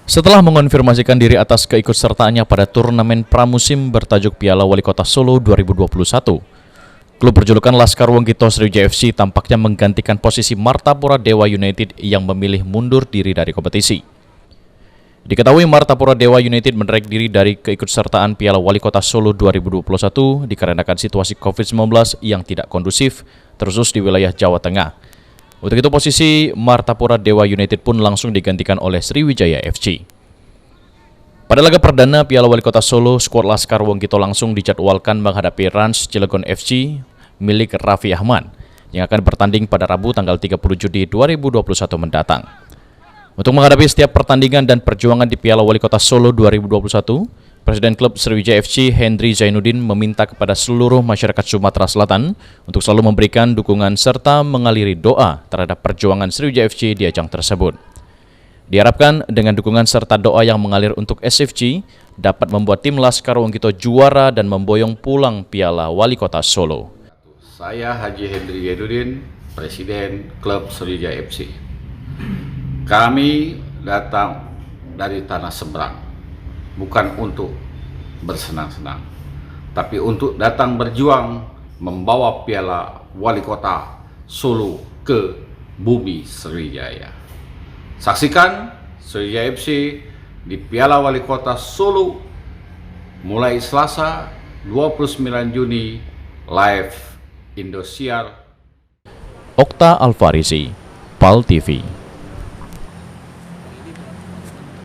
Setelah mengonfirmasikan diri atas keikutsertaannya pada turnamen pramusim bertajuk Piala Wali Kota Solo 2021, klub berjulukan Laskar Wonggito Sriwijaya FC tampaknya menggantikan posisi Martapura Dewa United yang memilih mundur diri dari kompetisi. Diketahui Martapura Dewa United menarik diri dari keikutsertaan Piala Wali Kota Solo 2021 dikarenakan situasi COVID-19 yang tidak kondusif, terkhusus di wilayah Jawa Tengah. Untuk itu posisi Martapura Dewa United pun langsung digantikan oleh Sriwijaya FC. Pada laga perdana Piala Wali Kota Solo, skuad Laskar Wonggito langsung dijadwalkan menghadapi Rans Cilegon FC milik Raffi Ahmad yang akan bertanding pada Rabu tanggal 30 Juni 2021 mendatang. Untuk menghadapi setiap pertandingan dan perjuangan di Piala Wali Kota Solo 2021, Presiden klub Sriwijaya FC Hendry Zainuddin meminta kepada seluruh masyarakat Sumatera Selatan untuk selalu memberikan dukungan serta mengaliri doa terhadap perjuangan Sriwijaya FC di ajang tersebut. Diharapkan dengan dukungan serta doa yang mengalir untuk SFC dapat membuat tim Laskar Wonggito juara dan memboyong pulang Piala Wali Kota Solo. Saya Haji Hendry Zainuddin, Presiden klub Sriwijaya FC. Kami datang dari tanah seberang, bukan untuk bersenang-senang, tapi untuk datang berjuang membawa Piala Wali Kota Solo ke bumi Sriwijaya. Saksikan Sriwijaya FC di Piala Wali Kota Solo mulai Selasa 29 Juni live Indosiar. Okta Alfarisi, PAL TV.